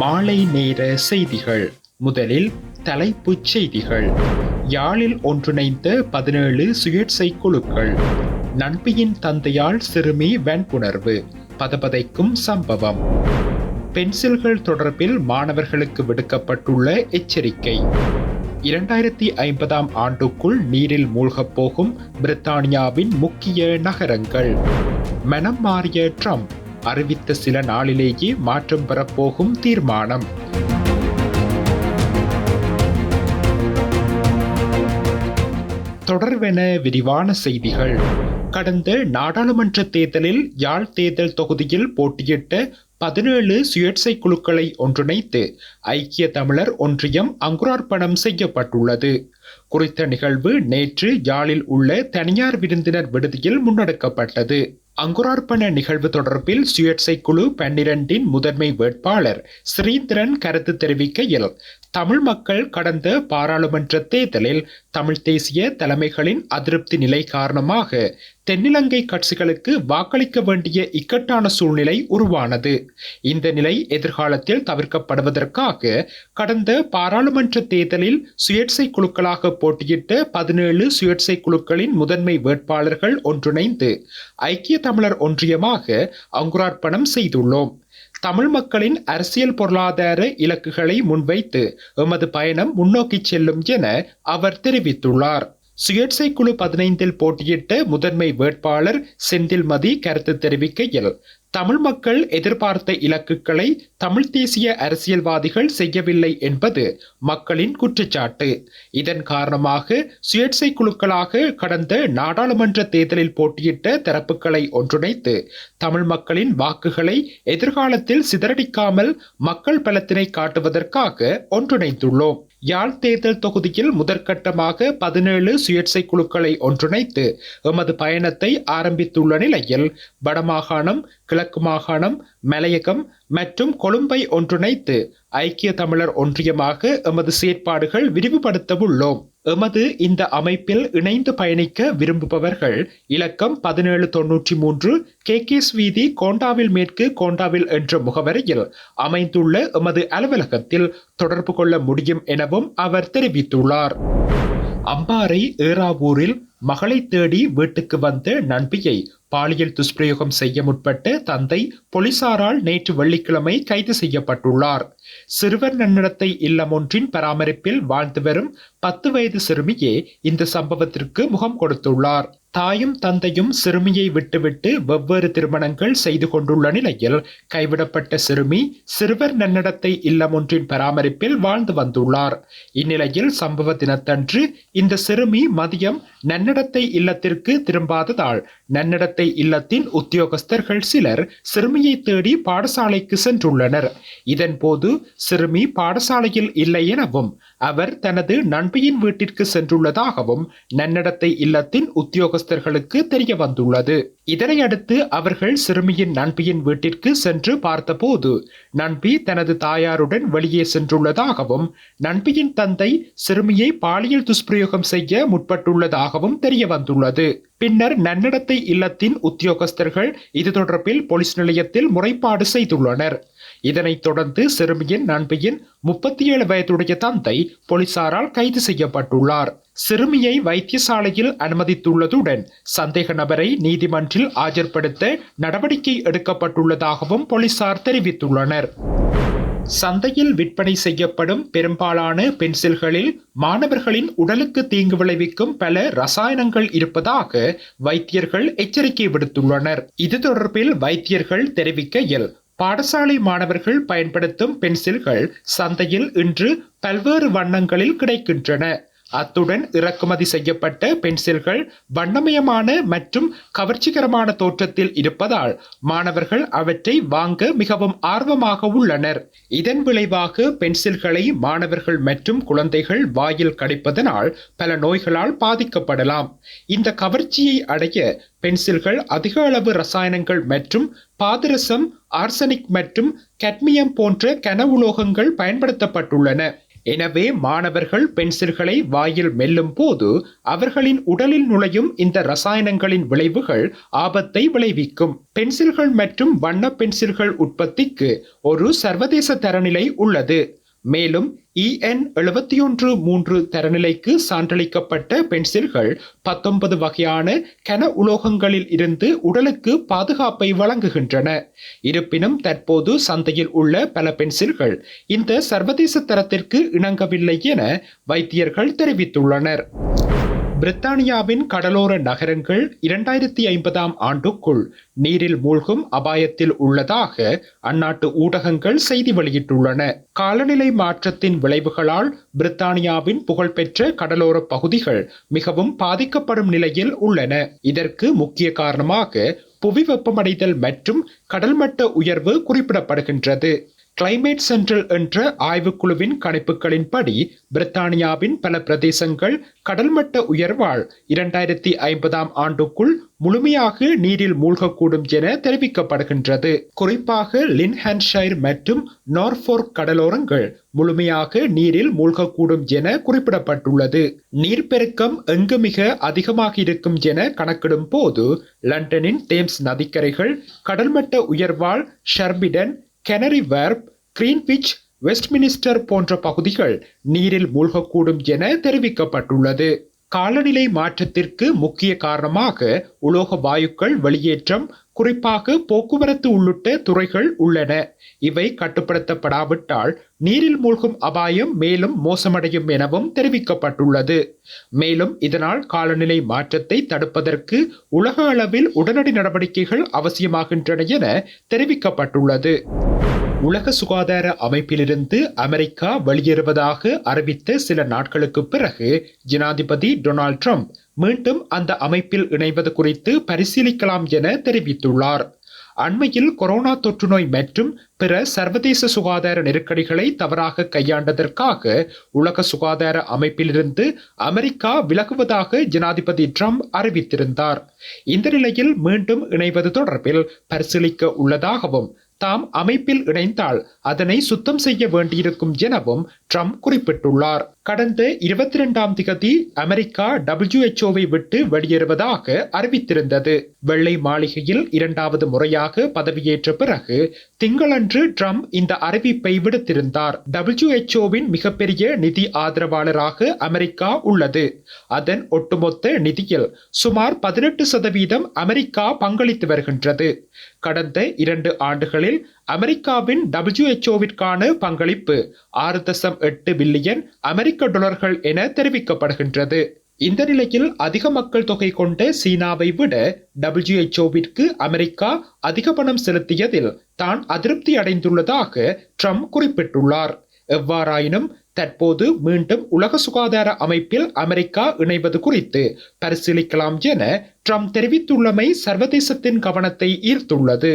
மாலை நேர செய்திகள். முதலில் தலைப்புச் செய்திகள். யாழில் ஒன்றிணைந்த 17 சுயேட்சை குழுக்கள். நண்பியின் தந்தையால் சிறுமி வன்புணர்வு, பதபதைக்கும் சம்பவம். பென்சில்கள் தொடர்பில் மாணவர்களுக்கு விடுக்கப்பட்டுள்ள எச்சரிக்கை. 2050 ஆண்டுக்குள் நீரில் மூழ்கப் போகும் பிரித்தானியாவின் முக்கிய நகரங்கள். மனம் மாறிய ட்ரம்ப் அறிவித்த சில நாளிலேயே மாற்றம் பெறப்போகும் தீர்மானம். தொடர்வென விரிவான செய்திகள். கடந்த நாடாளுமன்ற தேர்தலில் யாழ் தேர்தல் தொகுதியில் போட்டியிட்ட 17 சுயேட்சை குழுக்களை ஒன்றிணைத்து ஐக்கிய தமிழர் ஒன்றியம் அங்குரார்ப்பணம் செய்யப்பட்டுள்ளது. குறித்த நிகழ்வு நேற்று யாழில் உள்ள தனியார் விருந்தினர் விடுதியில் முன்னெடுக்கப்பட்டது. அங்குரார்ப்பண நிகழ்வு தொடர்பில் சுயேட்சை குழு 12 முதன்மை வேட்பாளர் ஸ்ரீந்திரன் கருத்து தெரிவிக்கையில், தமிழ் மக்கள் கடந்த பாராளுமன்ற தேர்தலில் தமிழ் தேசிய தலைமைகளின் அதிருப்தி நிலை காரணமாக தென்னிலங்கை கட்சிகளுக்கு வாக்களிக்க வேண்டிய இக்கட்டான சூழ்நிலை உருவானது. இந்த நிலை எதிர்காலத்தில் தவிர்க்கப்படுவதற்காக கடந்த பாராளுமன்ற தேர்தலில் சுயேட்சை குழுக்களாக போட்டியிட்ட 17 சுயேட்சை குழுக்களின் முதன்மை வேட்பாளர்கள் ஒன்றிணைந்து ஐக்கிய தமிழர் ஒன்றியமாக அங்குரார்ப்பணம் செய்துள்ளோம். தமிழ் மக்களின் அரசியல் பொருளாதார இலக்குகளை முன்வைத்து எமது பயணம் முன்னோக்கி செல்லும் என அவர் தெரிவித்துள்ளார். சுயேட்சை குழு 15 போட்டியிட்ட முதன்மை வேட்பாளர் செந்தில்மதி கருத்து தெரிவிக்கையில், தமிழ் மக்கள் எதிர்பார்த்த இலக்குகளை தமிழ் தேசிய அரசியல்வாதிகள் செய்யவில்லை என்பது மக்களின் குற்றச்சாட்டு. இதன் காரணமாக சுயேட்சை குழுக்களாக கடந்த நாடாளுமன்ற தேர்தலில் போட்டியிட்ட தரப்புகளை ஒன்றிணைத்து தமிழ் மக்களின் வாக்குகளை எதிர்காலத்தில் சிதறடிக்காமல் மக்கள் பலத்தினை காட்டுவதற்காக ஒன்றிணைத்துள்ளோம். யாழ் தேர்தல் தொகுதியில் முதற்கட்டமாக 17 சுயேட்சை குழுக்களை ஒன்றிணைத்து எமது பயணத்தை ஆரம்பித்துள்ள நிலையில் வடமாகாணம், கிழக்கு மாகாணம், மலையகம் மற்றும் கொழும்பை ஒன்றிணைத்து ஐக்கிய தமிழர் ஒன்றியமாக எமது செயற்பாடுகள் விரிவுபடுத்த உள்ளோம். எமது இந்த அமைப்பில் இணைந்து பயணிக்க விரும்புபவர்கள் இலக்கம் 1793 கேகேஎஸ் வீதி, கோண்டாவில் மேற்கு, கோண்டாவில் என்ற முகவரியில் அமைந்துள்ள எமது அலுவலகத்தில் தொடர்பு கொள்ள முடியும் எனவும் அவர் தெரிவித்துள்ளார். அம்பாறை ஏறாவூரில் மகளை தேடி வீட்டுக்கு வந்த நண்பியை பாலியல் துஷ்பிரயோகம் செய்ய முற்பட்ட தந்தை போலீசாரால் நேற்று வெள்ளிக்கிழமை கைது செய்யப்பட்டுள்ளார். சிறுவர் நன்னடத்தை இல்லம் ஒன்றின் பராமரிப்பில் வாழ்ந்து வரும் 10 வயது சிறுமியே இந்த சம்பவத்திற்கு முகம் கொடுத்துள்ளார். தாயும் தந்தையும் சிறுமியை விட்டுவிட்டு வெவ்வேறு திருமணங்கள் செய்து கொண்டுள்ள நிலையில் கைவிடப்பட்ட சிறுமி சிறுவர் நன்னடத்தை இல்லம் ஒன்றின் பராமரிப்பில் வாழ்ந்து வந்துள்ளார். இந்நிலையில் சம்பவ தினத்தன்று இந்த சிறுமி மதியம் நன்னடத்தை இல்லத்திற்கு திரும்பாததால் நன்னடத்தை இல்லத்தின் உத்தியோகஸ்தர்கள் சிலர் சிறுமியை தேடி பாடசாலைக்கு சென்றுள்ளனர். இதன் போது சிறுமி பாடசாலையில் இல்லை எனவும் அவர் தனது நண்பியின் வீட்டிற்கு சென்றுள்ளதாகவும் நன்னடத்தை இல்லத்தின் உத்தியோகஸ்தர்களுக்கு தெரிய வந்துள்ளது. இதனையடுத்து அவர்கள் சிறுமியின் நண்பியின் வீட்டிற்கு சென்று பார்த்தபோது நண்பி தனது தாயாருடன் வெளியே சென்றுள்ளதாகவும் நண்பியின் தந்தை சிறுமியை பாலியல் துஷ்பிரயோகம் செய்ய முற்பட்டுள்ளதாகவும் தெரிய வந்துள்ளது. பின்னர் நன்னடத்தை இல்லத்தின் உத்தியோகஸ்தர்கள் இது தொடர்பில் போலீஸ் நிலையத்தில் முறைப்பாடு செய்துள்ளனர். இதனைத் தொடர்ந்து சிறுமியின் நண்பியின் 37 வயதுடைய தந்தை போலீசாரால் கைது செய்யப்பட்டுள்ளார். சிறுமியை வைத்தியசாலையில் அனுமதித்துள்ளதுடன் சந்தேக நபரை நீதிமன்றில் ஆஜர்படுத்த நடவடிக்கை எடுக்கப்பட்டுள்ளதாகவும் போலீசார் தெரிவித்துள்ளனர். சந்தையில் விற்பனை செய்யப்படும் பெரும்பாலான பென்சில்களில் மாணவர்களின் உடலுக்கு தீங்கு விளைவிக்கும் பல ரசாயனங்கள் இருப்பதாக வைத்தியர்கள் எச்சரிக்கை விடுத்துள்ளனர். இது தொடர்பில் வைத்தியர்கள் தெரிவிக்கையில், பாடசாலை மாணவர்கள் பயன்படுத்தும் பென்சில்கள் சந்தையில் இன்று பல்வேறு வண்ணங்களில் கிடைக்கின்றன. அத்துடன் இறக்குமதி செய்யப்பட்ட பென்சில்கள் வண்ணமயமான மற்றும் கவர்ச்சிகரமான தோற்றத்தில் இருப்பதால் மாணவர்கள் அவற்றை வாங்க மிகவும் ஆர்வமாக உள்ளனர். இதன் விளைவாக பென்சில்களை மாணவர்கள் மற்றும் குழந்தைகள் வாயில் கடிப்பதனால் பல நோய்களால் பாதிக்கப்படலாம். இந்த கவர்ச்சியை அடைய பென்சில்கள் அதிக அளவு ரசாயனங்கள் மற்றும் பாதரசம், ஆர்சனிக் மற்றும் கட்மியம் போன்ற கன உலோகங்கள் பயன்படுத்தப்பட்டுள்ளன. எனவே மாணவர்கள் பென்சில்களை வாயில் மெல்லும் போது அவர்களின் உடலில் நுழையும் இந்த ரசாயனங்களின் விளைவுகள் ஆபத்தை விளைவிக்கும். பென்சில்கள் மற்றும் வண்ண பென்சில்கள் உற்பத்திக்கு ஒரு சர்வதேச தரநிலை உள்ளது. மேலும் EN 713 தரநிலைக்கு சான்றளிக்கப்பட்ட பென்சில்கள் 19 வகையான கன உலோகங்களில் இருந்து உடலுக்கு பாதுகாப்பை வழங்குகின்றன. இருப்பினும் தற்போது சந்தையில் உள்ள பல பென்சில்கள் இந்த சர்வதேச தரத்திற்கு இணங்கவில்லை என வைத்தியர்கள் தெரிவித்துள்ளனர். பிரித்தானியாவின் கடலோர நகரங்கள் 2050ஆம் ஆண்டுக்குள் நீரில் மூழ்கும் அபாயத்தில் உள்ளதாக அந்நாட்டு ஊடகங்கள் செய்தி வெளியிட்டுள்ளன. காலநிலை மாற்றத்தின் விளைவுகளால் பிரித்தானியாவின் புகழ்பெற்ற கடலோர பகுதிகள் மிகவும் பாதிக்கப்படும் நிலையில் உள்ளன. இதற்கு முக்கிய காரணமாக புவி வெப்பமடைதல் மற்றும் கடல்மட்ட உயர்வு குறிப்பிடப்படுகின்றது. கிளைமேட் சென்ட்ரல் என்ற ஆய்வுக்குழுவின் கணிப்புகளின்படி பிரித்தானியாவின் பல பிரதேசங்கள் கடல்மட்ட உயர்வால் 2050ஆம் ஆண்டுக்குள் முழுமையாக நீரில் மூழ்கக்கூடும் என தெரிவிக்கப்படுகின்றது. குறிப்பாக லின்ஹான்ஷைர் மற்றும் நார்ஃபோர்க் கடலோரங்கள் முழுமையாக நீரில் மூழ்கக்கூடும் என குறிப்பிடப்பட்டுள்ளது. நீர்ப்பெருக்கம் எங்கு மிக அதிகமாக இருக்கும் என கணக்கிடும் போது லண்டனின் தேம்ஸ் நதிக்கரைகள் கடல்மட்ட உயர்வால் Surbiton, Canary Wharf, Greenwich, Westminster போன்ற பகுதிகள் நீரில் மூழ்கக்கூடும் என தெரிவிக்கப்பட்டுள்ளது. காலநிலை மாற்றத்திற்கு முக்கிய காரணமாக உலோக வாயுக்கள் வெளியேற்றம், குறிப்பாக போக்குவரத்து உள்ளிட்ட துறைகள் உள்ளன. இவை கட்டுப்படுத்தப்படாவிட்டால் நீரில் மூழ்கும் அபாயம் மேலும் மோசமடையும் எனவும் தெரிவிக்கப்பட்டுள்ளது. மேலும் இதனால் காலநிலை மாற்றத்தை தடுப்பதற்கு உலக அளவில் உடனடி நடவடிக்கைகள் அவசியமாகின்றன என தெரிவிக்கப்பட்டுள்ளது. உலக சுகாதார அமைப்பிலிருந்து அமெரிக்கா வெளியேறுவதாக அறிவித்த சில நாட்களுக்கு பிறகு ஜனாதிபதி டொனால்ட் ட்ரம்ப் மீண்டும் அந்த அமைப்பில் இணைவது குறித்து பரிசீலிக்கலாம் என தெரிவித்துள்ளார். அண்மையில் கொரோனா தொற்று நோய் மற்றும் பிற சர்வதேச சுகாதார நெருக்கடிகளை தவறாக கையாண்டதற்காக உலக சுகாதார அமைப்பிலிருந்து அமெரிக்கா விலகுவதாக ஜனாதிபதி ட்ரம்ப் அறிவித்திருந்தார். இந்த நிலையில் மீண்டும் இணைவது தொடர்பில் பரிசீலிக்க உள்ளதாகவும் தாம் அமைப்பில் இணைந்தால் அதனை சுத்தம் செய்ய வேண்டியிருக்கும் எனவும் ட்ரம்ப் குறிப்பிட்டுள்ளார். கடந்த 22ஆம் திகதி அமெரிக்கா WHO விட்டு வெளியேறுவதாக அறிவித்திருந்தது. வெள்ளை மாளிகையில் 2வது முறையாக பதவியேற்ற பிறகு திங்களன்று ட்ரம்ப் இந்த அறிவிப்பை விடுத்திருந்தார். WHOவின் மிகப்பெரிய நிதி ஆதரவாளராக அமெரிக்கா உள்ளது. அதன் ஒட்டுமொத்த நிதியில் சுமார் 18% அமெரிக்கா பங்களித்து வருகின்றது. கடந்த 2 ஆண்டுகளில் அமெரிக்காவின் WHO-விற்கான பங்களிப்பு 6.8 பில்லியன் அமெரிக்க டாலர்கள் என தெரிவிக்கப்படுகின்றது. இந்த நிலையில் அதிக மக்கள் தொகை கொண்ட சீனாவை விட WHO-விற்கு அமெரிக்கா அதிக பணம் செலுத்தியதில் தான் அதிருப்தி அடைந்துள்ளதாக ட்ரம்ப் குறிப்பிட்டுள்ளார். எவ்வாறாயினும் தற்போது மீண்டும் உலக சுகாதார அமைப்பில் அமெரிக்கா இணைவது குறித்து பரிசீலிக்கலாம் என ட்ரம்ப் தெரிவித்துள்ளமை சர்வதேசத்தின் கவனத்தை ஈர்த்துள்ளது.